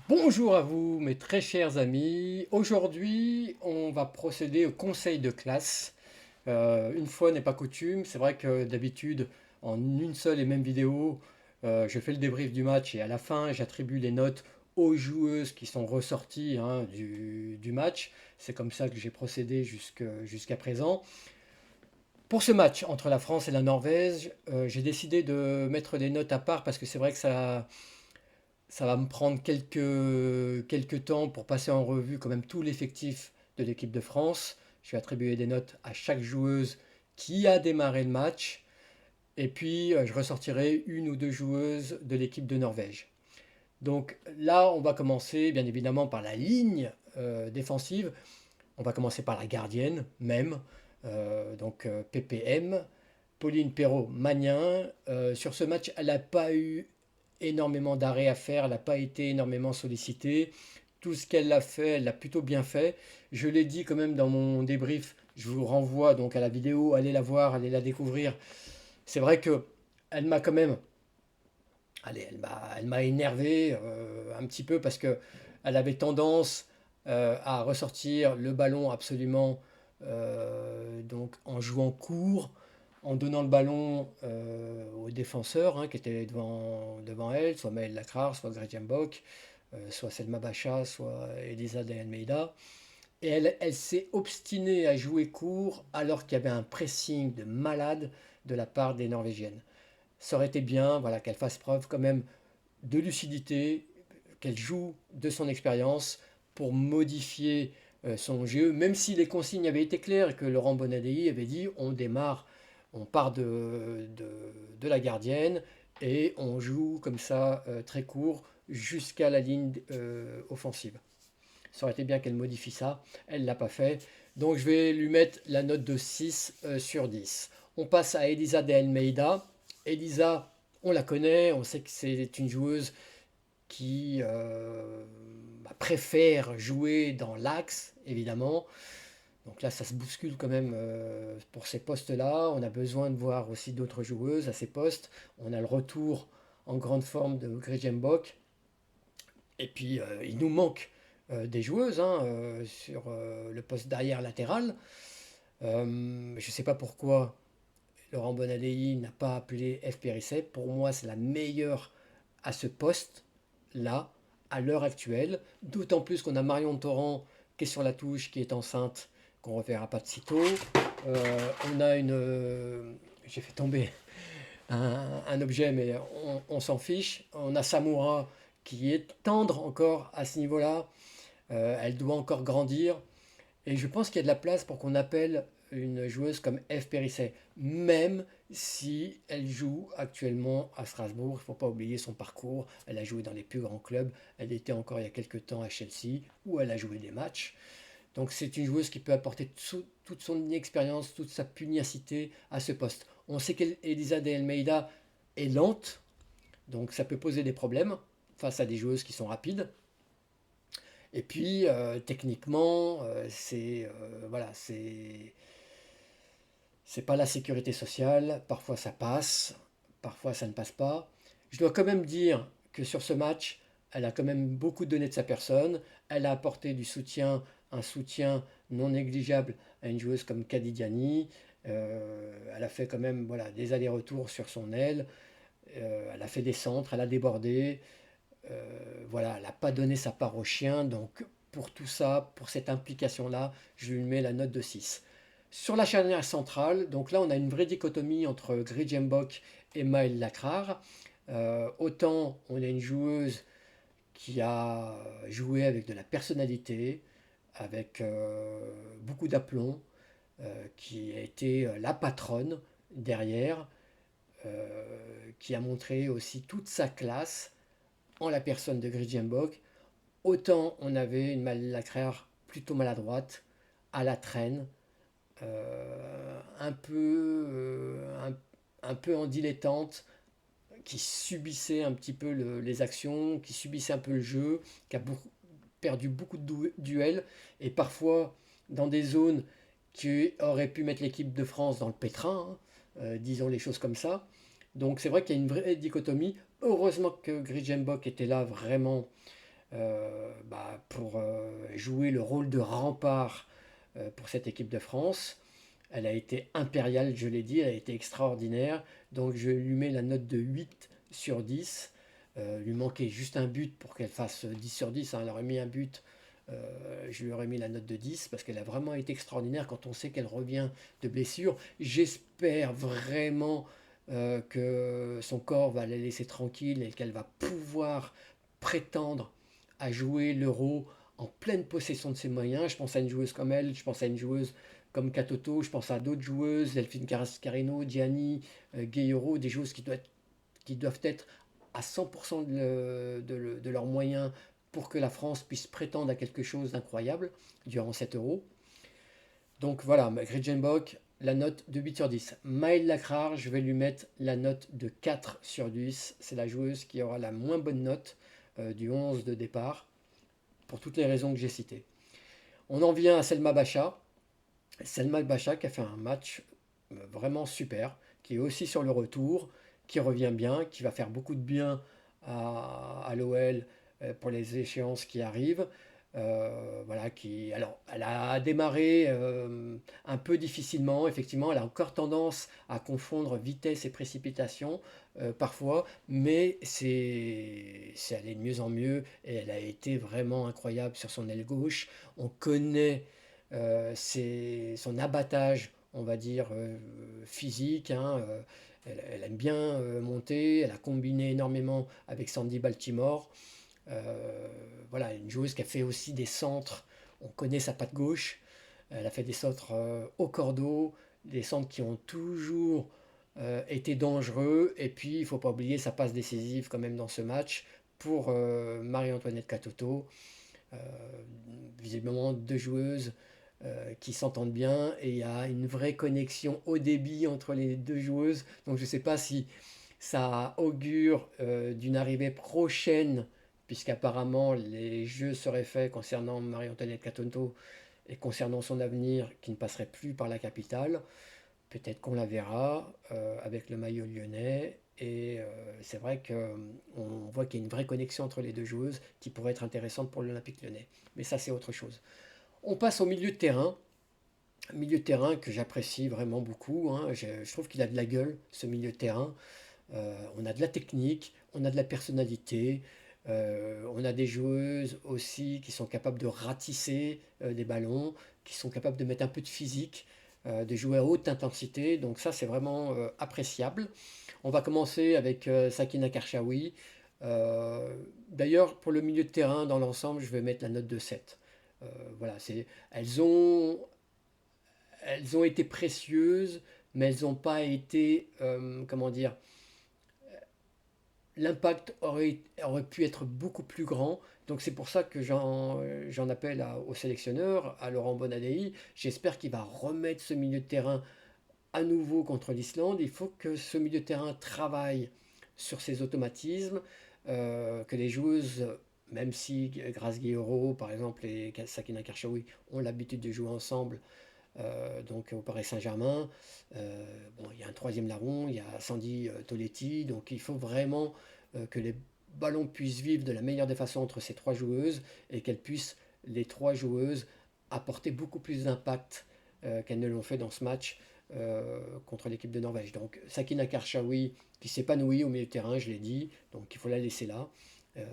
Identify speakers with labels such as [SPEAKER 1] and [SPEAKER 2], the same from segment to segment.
[SPEAKER 1] Bonjour à vous, mes très chers amis. Aujourd'hui, on va procéder au conseil de classe. Une fois n'est pas coutume, c'est vrai que d'habitude, en une seule et même vidéo, je fais le débrief du match et à la fin, j'attribue les notes aux joueuses qui sont ressorties du match. C'est comme ça que j'ai procédé jusqu'à présent. Pour ce match entre la France et la Norvège, j'ai décidé de mettre des notes à part parce que c'est vrai que ça va me prendre quelques temps pour passer en revue quand même tout l'effectif de l'équipe de France. Je vais attribuer des notes à chaque joueuse qui a démarré le match. Et puis, je ressortirai une ou deux joueuses de l'équipe de Norvège. Donc là, on va commencer bien évidemment par la ligne défensive. On va commencer par la gardienne même. PPM, Pauline Perrault-Magnin. Sur ce match, elle n'a pas eu énormément d'arrêts à faire, elle n'a pas été énormément sollicitée. Tout ce qu'elle a fait, elle l'a plutôt bien fait. Je l'ai dit quand même dans mon débrief, je vous renvoie donc à la vidéo, allez la voir, allez la découvrir. C'est vrai que elle m'a quand même, allez, elle m'a énervé un petit peu parce que elle avait tendance à ressortir le ballon absolument donc en jouant court, en donnant le ballon aux défenseurs qui étaient devant elle, soit Maëlle Lacrar, soit Gretchen Bock, soit Selma Bacha, soit Elisa de Almeida. Et elle s'est obstinée à jouer court alors qu'il y avait un pressing de malade de la part des Norvégiennes. Ça aurait été bien voilà, qu'elle fasse preuve quand même de lucidité, qu'elle joue de son expérience pour modifier son jeu, même si les consignes avaient été claires et que Laurent Bonadei avait dit on démarre, on part de la gardienne et on joue comme ça très court jusqu'à la ligne offensive. Ça aurait été bien qu'elle modifie ça, elle ne l'a pas fait. Donc je vais lui mettre la note de 6 sur 10. On passe à Elisa de Almeida. Elisa, on la connaît, on sait que c'est une joueuse qui préfère jouer dans l'axe, évidemment. Donc là, ça se bouscule quand même pour ces postes-là. On a besoin de voir aussi d'autres joueuses à ces postes. On a le retour en grande forme de Gretchen Bock. Et puis, il nous manque des joueuses sur le poste d'arrière latéral. Je ne sais pas pourquoi Laurent Bonadei n'a pas appelé F. Périsset. Pour moi, c'est la meilleure à ce poste-là, à l'heure actuelle. D'autant plus qu'on a Marion Torrent qui est sur la touche, qui est enceinte, qu'on ne reverra pas de sitôt. On a une. J'ai fait tomber un objet, mais on s'en fiche. On a Samoura qui est tendre encore à ce niveau-là. Elle doit encore grandir. Et je pense qu'il y a de la place pour qu'on appelle une joueuse comme F. Périsset, même si elle joue actuellement à Strasbourg. Il ne faut pas oublier son parcours. Elle a joué dans les plus grands clubs. Elle était encore il y a quelques temps à Chelsea, où elle a joué des matchs. Donc c'est une joueuse qui peut apporter toute son expérience, toute sa pugnacité à ce poste. On sait qu'Elisa de Almeida est lente, donc ça peut poser des problèmes face à des joueuses qui sont rapides. Et puis techniquement, voilà, c'est pas la sécurité sociale. Parfois ça passe, parfois ça ne passe pas. Je dois quand même dire que sur ce match, elle a quand même beaucoup donné de sa personne. Elle a apporté du soutien, un soutien non négligeable à une joueuse comme Kadidiani. Elle a fait quand même voilà, des allers-retours sur son aile. Elle a fait des centres, elle a débordé. Voilà, elle n'a pas donné sa part au chien. Donc pour tout ça, pour cette implication-là, je lui mets la note de 6. Sur la charnière centrale, donc là on a une vraie dichotomie entre Grijembok et Maël Lacrar. Autant on a une joueuse qui a joué avec de la personnalité, avec beaucoup d'aplomb, qui a été la patronne derrière, qui a montré aussi toute sa classe en la personne de Grijembok. Autant on avait une Maël Lacrar plutôt maladroite, à la traîne, un peu en dilettante, qui subissait un petit peu les actions, qui subissait un peu le jeu, qui a perdu beaucoup de duels, et parfois dans des zones qui auraient pu mettre l'équipe de France dans le pétrin, disons les choses comme ça. Donc c'est vrai qu'il y a une vraie dichotomie. Heureusement que Grijembok était là vraiment pour jouer le rôle de rempart pour cette équipe de France. Elle a été impériale, je l'ai dit, elle a été extraordinaire. Donc je lui mets la note de 8 sur 10. Lui manquait juste un but pour qu'elle fasse 10 sur 10, hein. Elle aurait mis un but, je lui aurais mis la note de 10 parce qu'elle a vraiment été extraordinaire quand on sait qu'elle revient de blessure. J'espère vraiment que son corps va la laisser tranquille et qu'elle va pouvoir prétendre à jouer l'Euro en pleine possession de ses moyens. Je pense à une joueuse comme elle, je pense à une joueuse comme Katoto, je pense à d'autres joueuses, Delphine Carino, Gianni, Guerrero, des joueuses qui doivent être à 100% de leurs moyens pour que la France puisse prétendre à quelque chose d'incroyable durant cet Euro. Donc voilà, Gridgenbach, la note de 8 sur 10. Maëlle Lacrar, je vais lui mettre la note de 4 sur 10. C'est la joueuse qui aura la moins bonne note du 11 de départ, pour toutes les raisons que j'ai citées. On en vient à Selma Bacha. Selma Bacha qui a fait un match vraiment super, qui est aussi sur le retour, qui revient bien, qui va faire beaucoup de bien à l'OL pour les échéances qui arrivent. Voilà, alors, elle a démarré un peu difficilement, effectivement, elle a encore tendance à confondre vitesse et précipitation parfois, mais c'est allé de mieux en mieux et elle a été vraiment incroyable sur son aile gauche. On connaît son abattage, on va dire, physique, hein, elle aime bien monter, elle a combiné énormément avec Sandy Baltimore. Voilà, une joueuse qui a fait aussi des centres. On connaît sa patte gauche. Elle a fait des centres au cordeau, des centres qui ont toujours été dangereux. Et puis, il ne faut pas oublier sa passe décisive quand même dans ce match pour Marie-Antoinette Katoto. Euh, Visiblement, deux joueuses qui s'entendent bien et il y a une vraie connexion au débit entre les deux joueuses. Donc, je ne sais pas si ça augure d'une arrivée prochaine, puisqu'apparemment les jeux seraient faits concernant Marie-Antoinette Katoto et concernant son avenir qui ne passerait plus par la capitale. Peut-être qu'on la verra avec le maillot lyonnais. Et c'est vrai qu'on voit qu'il y a une vraie connexion entre les deux joueuses qui pourrait être intéressante pour l'Olympique lyonnais. Mais ça, c'est autre chose. On passe au milieu de terrain. Milieu de terrain que j'apprécie vraiment beaucoup, hein. Je trouve qu'il a de la gueule, ce milieu de terrain. On a de la technique, on a de la personnalité, on a des joueuses aussi qui sont capables de ratisser des ballons, qui sont capables de mettre un peu de physique, de jouer à haute intensité. Donc ça, c'est vraiment appréciable. On va commencer avec Sakina Karchaoui. Euh, D'ailleurs, pour le milieu de terrain, dans l'ensemble, je vais mettre la note de 7. Voilà, elles elles ont été précieuses, mais elles n'ont pas été, comment dire, l'impact aurait pu être beaucoup plus grand. Donc c'est pour ça que j'en appelle au sélectionneur, à Laurent Bonadei. J'espère qu'il va remettre ce milieu de terrain à nouveau contre l'Islande. Il faut que ce milieu de terrain travaille sur ses automatismes, que les joueuses, même si Grace Guillero, par exemple, et Sakina Karchaoui ont l'habitude de jouer ensemble, donc au Paris Saint-Germain. Bon, il y a un troisième larron, il y a Sandy Toletti, donc il faut vraiment que les ballons puissent vivre de la meilleure des façons entre ces trois joueuses et qu'elles puissent, les trois joueuses, apporter beaucoup plus d'impact qu'elles ne l'ont fait dans ce match contre l'équipe de Norvège. Donc Sakina Karchaoui qui s'épanouit au milieu de terrain, je l'ai dit, donc il faut la laisser là. Euh,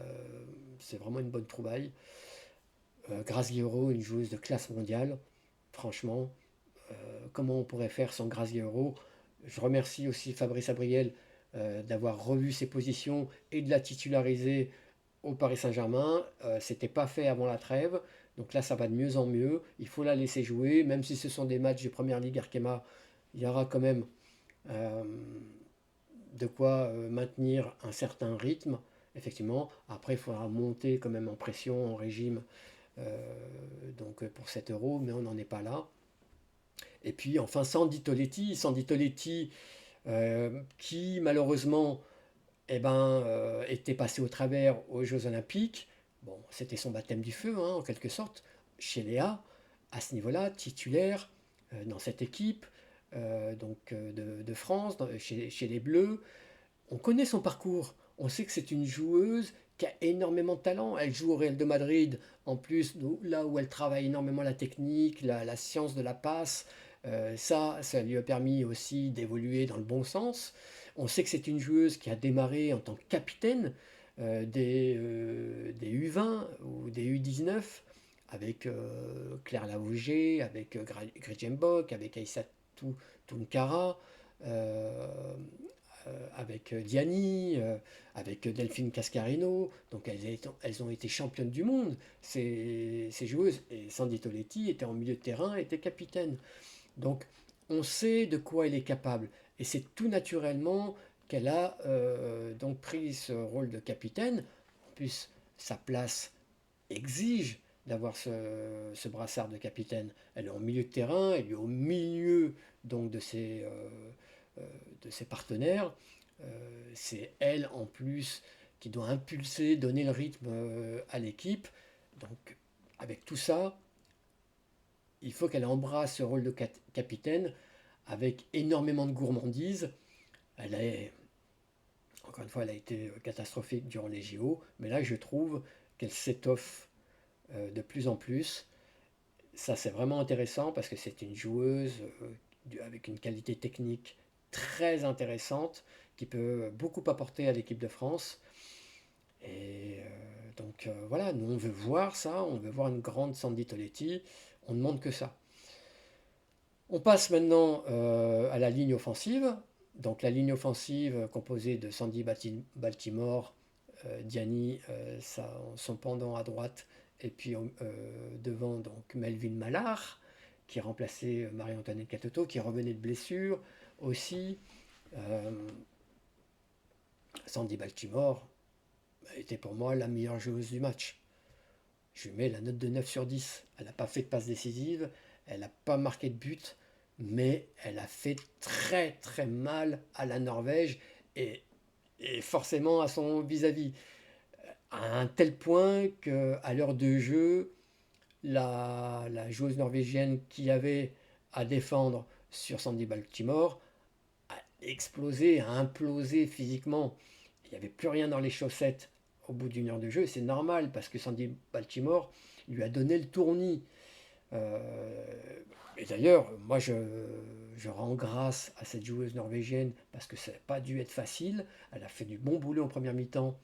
[SPEAKER 1] c'est vraiment une bonne trouvaille. Grace Guillero, une joueuse de classe mondiale, franchement, comment on pourrait faire sans Graziero. Je remercie aussi Fabrice Abriel d'avoir revu ses positions et de la titulariser au Paris Saint-Germain. C'était pas fait avant la trêve, donc là ça va de mieux en mieux. Il faut la laisser jouer, même si ce sont des matchs de Première Ligue Arkema, il y aura quand même euh, de quoi maintenir un certain rythme. Effectivement, après il faudra monter quand même en pression, en régime, donc pour 7 euros, mais on n'en est pas là. Et puis enfin Sandy Toletti qui malheureusement était passé au travers aux Jeux Olympiques. Bon, c'était son baptême du feu, hein, en quelque sorte, chez Léa, à ce niveau-là, titulaire dans cette équipe de France, chez les Bleus. On connaît son parcours, on sait que c'est une joueuse qui a énormément de talent. Elle joue au Real de Madrid, en plus, là où elle travaille énormément la technique, la science de la passe. Ça lui a permis aussi d'évoluer dans le bon sens. On sait que c'est une joueuse qui a démarré en tant que capitaine des U20 ou des U19 avec Claire Lavogé, avec Gretchen Bock, avec Aïssatou Tounkara, euh, avec Diani, avec Delphine Cascarino. Donc elles ont été championnes du monde, ces joueuses. Et Sandy Toletti était en milieu de terrain, était capitaine. Donc on sait de quoi elle est capable. Et c'est tout naturellement qu'elle a donc pris ce rôle de capitaine. En plus, sa place exige d'avoir ce brassard de capitaine. Elle est en milieu de terrain, elle est au milieu donc euh, de ses partenaires. C'est elle en plus qui doit impulser, donner le rythme à l'équipe. Donc avec tout ça, il faut qu'elle embrasse ce rôle de capitaine avec énormément de gourmandise. Elle est, encore une fois, elle a été catastrophique durant les JO, mais là je trouve qu'elle s'étoffe de plus en plus. Ça c'est vraiment intéressant parce que c'est une joueuse avec une qualité technique très intéressante qui peut beaucoup apporter à l'équipe de France. Et donc voilà, nous on veut voir ça, on veut voir une grande Sandy Toletti, on ne demande que ça. On passe maintenant à la ligne offensive. Donc la ligne offensive composée de Sandy Baltimore, Diani, son pendant à droite, et puis devant donc Melvin Mallard, qui remplaçait Marie-Antoinette Katoto, qui revenait de blessure aussi. Euh, Sandy Baltimore était pour moi la meilleure joueuse du match. Je lui mets la note de 9 sur 10. Elle n'a pas fait de passe décisive, elle n'a pas marqué de but, mais elle a fait très très mal à la Norvège et forcément à son vis-à-vis. À un tel point qu'à l'heure de jeu, la joueuse norvégienne qui avait à défendre sur Sandy Baltimore a explosé, a implosé physiquement. Il n'y avait plus rien dans les chaussettes au bout d'une heure de jeu. C'est normal parce que Sandy Baltimore lui a donné le tournis. Euh, et d'ailleurs, moi je rends grâce à cette joueuse norvégienne parce que ça n'a pas dû être facile. Elle a fait du bon boulot en première mi-temps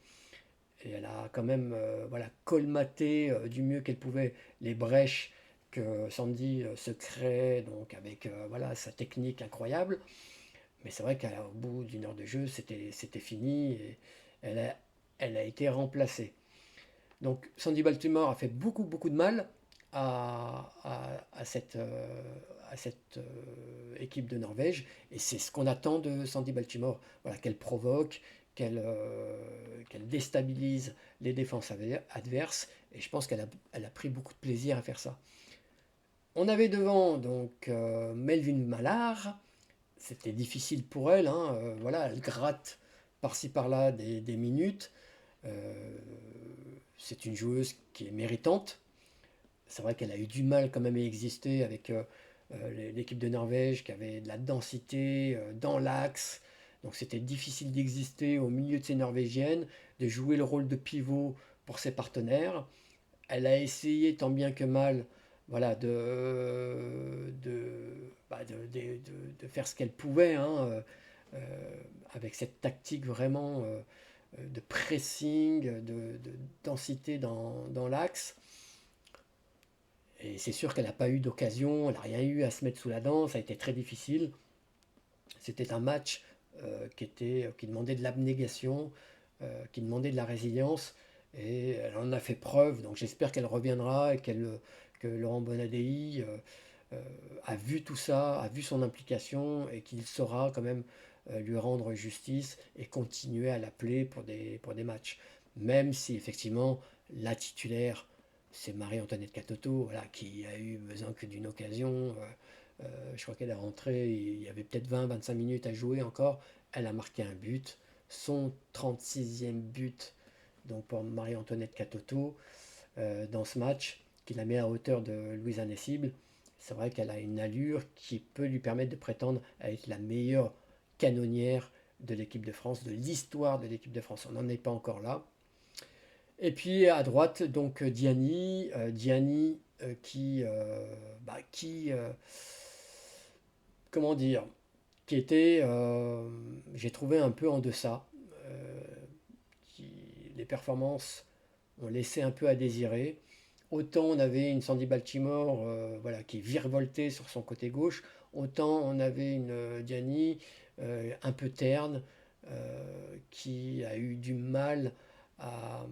[SPEAKER 1] et elle a quand même voilà, colmaté du mieux qu'elle pouvait les brèches que Sandy se crée donc avec voilà, sa technique incroyable. Mais c'est vrai qu'au bout d'une heure de jeu, c'était fini et elle a, elle a été remplacée. Donc Sandy Baltimore a fait beaucoup, beaucoup de mal à cette équipe de Norvège. Et c'est ce qu'on attend de Sandy Baltimore. Voilà, qu'elle provoque, qu'elle déstabilise les défenses adverses. Et je pense elle a pris beaucoup de plaisir à faire ça. On avait devant donc Melvin Mallard. C'était difficile pour elle. Hein, voilà, elle gratte par-ci par-là des minutes. Euh, c'est une joueuse qui est méritante. C'est vrai qu'elle a eu du mal quand même à exister avec l'équipe de Norvège qui avait de la densité dans l'axe. Donc c'était difficile d'exister au milieu de ces Norvégiennes, de jouer le rôle de pivot pour ses partenaires. Elle a essayé tant bien que mal voilà, de faire ce qu'elle pouvait avec cette tactique vraiment de pressing, de densité dans l'axe. Et c'est sûr qu'elle n'a pas eu d'occasion, elle n'a rien eu à se mettre sous la dent, ça a été très difficile. C'était un match qui demandait de l'abnégation, qui demandait de la résilience, et elle en a fait preuve, donc j'espère qu'elle reviendra et que Laurent Bonadei a vu tout ça, a vu son implication, et qu'il saura quand même lui rendre justice et continuer à l'appeler pour des matchs. Même si effectivement la titulaire c'est Marie-Antoinette Katoto, voilà, qui a eu besoin que d'une occasion. Je crois qu'elle est rentrée, il y avait peut-être 20-25 minutes à jouer encore. Elle a marqué un but, son 36e but donc pour Marie-Antoinette Katoto dans ce match, qui la met à hauteur de Louisa Nessible. C'est vrai qu'elle a une allure qui peut lui permettre de prétendre à être la meilleure canonnière de l'équipe de France, de l'histoire de l'équipe de France. On n'en est pas encore là. Et puis à droite, donc Diani, Diani qui comment dire, qui était, j'ai trouvé un peu en deçà. euh, les performances ont laissé un peu à désirer. Autant on avait une Sandy Baltimore voilà, qui virevoltait sur son côté gauche, autant on avait une Diani un peu terne, qui a eu du mal à,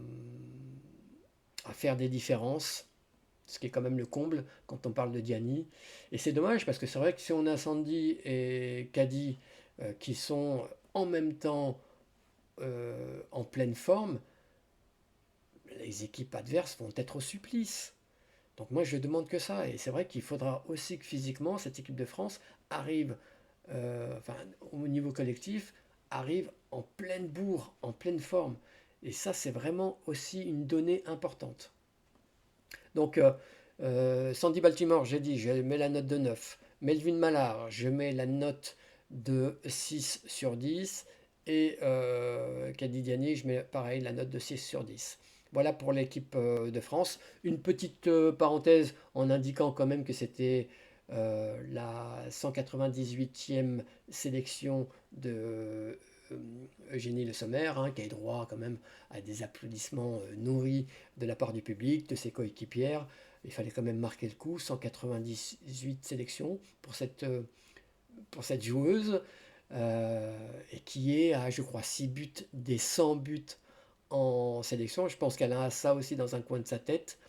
[SPEAKER 1] à faire des différences, ce qui est quand même le comble quand on parle de Diani. Et c'est dommage parce que c'est vrai que si on a Sandy et Caddy qui sont en même temps en pleine forme, les équipes adverses vont être au supplice. Donc moi je demande que ça. Et c'est vrai qu'il faudra aussi que physiquement cette équipe de France arrive, enfin au niveau collectif, arrive en pleine bourre, en pleine forme. Et ça c'est vraiment aussi une donnée importante. Donc Sandy Baltimore, j'ai dit, je mets la note de 9. Melvin Mallard, je mets la note de 6 sur 10. Et Kady Diani, je mets pareil la note de 6 sur 10. Voilà pour l'équipe de France. Une petite parenthèse en indiquant quand même que c'était la 198e sélection de Eugénie Le Sommer, hein, qui a eu droit quand même à des applaudissements nourris de la part du public, de ses coéquipières. Il fallait quand même marquer le coup, 198 sélections pour cette joueuse, et qui est à, je crois, 6 buts des 100 buts en sélection. Je pense qu'elle a ça aussi dans un coin de sa tête.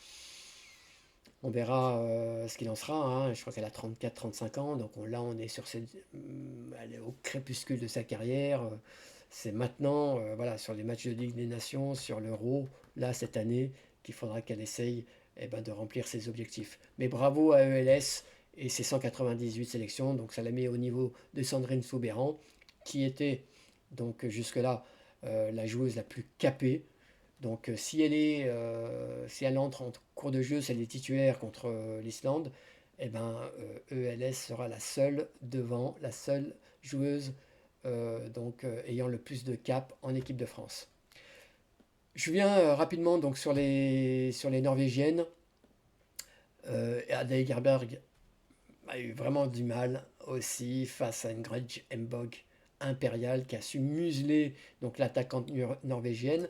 [SPEAKER 1] On verra ce qu'il en sera, hein. Je crois qu'elle a 34-35 ans, donc là on est elle est au crépuscule de sa carrière. C'est maintenant, voilà, sur les matchs de Ligue des Nations, sur l'Euro, là cette année, qu'il faudra qu'elle essaye de remplir ses objectifs. Mais bravo à ELS et ses 198 sélections, donc ça la met au niveau de Sandrine Soubéran, qui était donc jusque-là la joueuse la plus capée. Donc si elle entre en cours de jeu, si elle est titulaire contre l'Islande, ELS sera la seule devant, la seule joueuse ayant le plus de cap en équipe de France. Je viens rapidement donc sur les Norvégiennes. Ade Gerberg a eu vraiment du mal aussi face à une Gretj Mbog impériale qui a su museler donc l'attaquante norvégienne.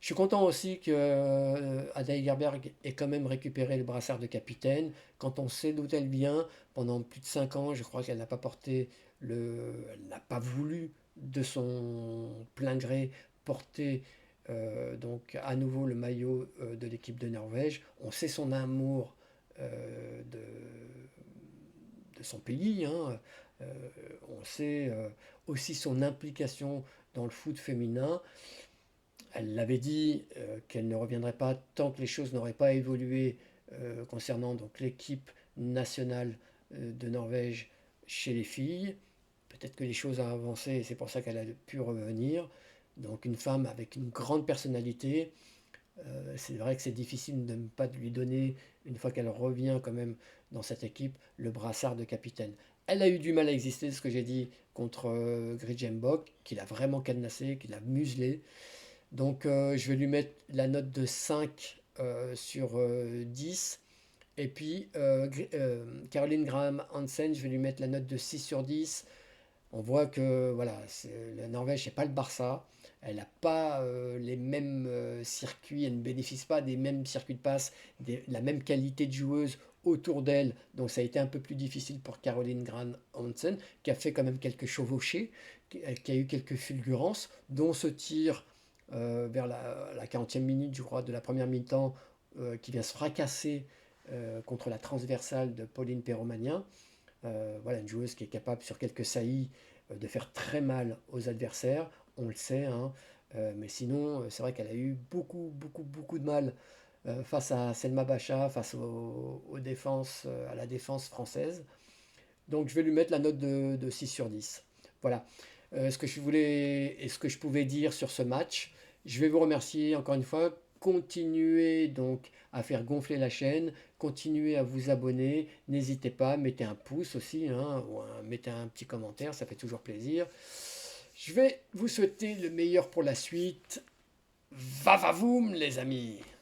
[SPEAKER 1] Je suis content aussi que Ada Hegerberg ait quand même récupéré le brassard de capitaine. Quand on sait d'où elle vient, pendant plus de 5 ans, je crois qu'elle n'a pas porté elle n'a pas voulu de son plein gré porter donc à nouveau le maillot de l'équipe de Norvège. On sait son amour de son pays, hein. Euh, on sait aussi son implication dans le foot féminin. Elle l'avait dit qu'elle ne reviendrait pas tant que les choses n'auraient pas évolué concernant donc l'équipe nationale de Norvège chez les filles. Peut-être que les choses ont avancé et c'est pour ça qu'elle a pu revenir. Donc une femme avec une grande personnalité. C'est vrai que c'est difficile de ne pas lui donner, une fois qu'elle revient quand même dans cette équipe, le brassard de capitaine. Elle a eu du mal à exister, ce que j'ai dit, contre Gridjembok, qu'il a vraiment cadenassé, qu'il a muselé. Donc je vais lui mettre la note de 5 sur 10. Et puis Caroline Graham Hansen, je vais lui mettre la note de 6 sur 10. On voit que voilà, la Norvège, n'est pas le Barça. Elle n'a pas les mêmes circuits, elle ne bénéficie pas des mêmes circuits de passe, la même qualité de joueuse autour d'elle. Donc ça a été un peu plus difficile pour Caroline Graham Hansen, qui a fait quand même quelques chevauchées, qui a eu quelques fulgurances, dont ce tir vers la 40e minute, je crois, de la première mi-temps, qui vient se fracasser contre la transversale de Pauline Perromagnin. Voilà, une joueuse qui est capable sur quelques saillies de faire très mal aux adversaires, on le sait, hein. Mais sinon, c'est vrai qu'elle a eu beaucoup de mal face à Selma Bacha, face aux défenses, à la défense française. Donc je vais lui mettre la note de 6 sur 10. Voilà ce que je voulais et ce que je pouvais dire sur ce match. Je vais vous remercier encore une fois. Continuez donc à faire gonfler la chaîne, continuez à vous abonner, n'hésitez pas, mettez un pouce aussi, hein, mettez un petit commentaire, ça fait toujours plaisir. Je vais vous souhaiter le meilleur pour la suite. Va va voum, les amis!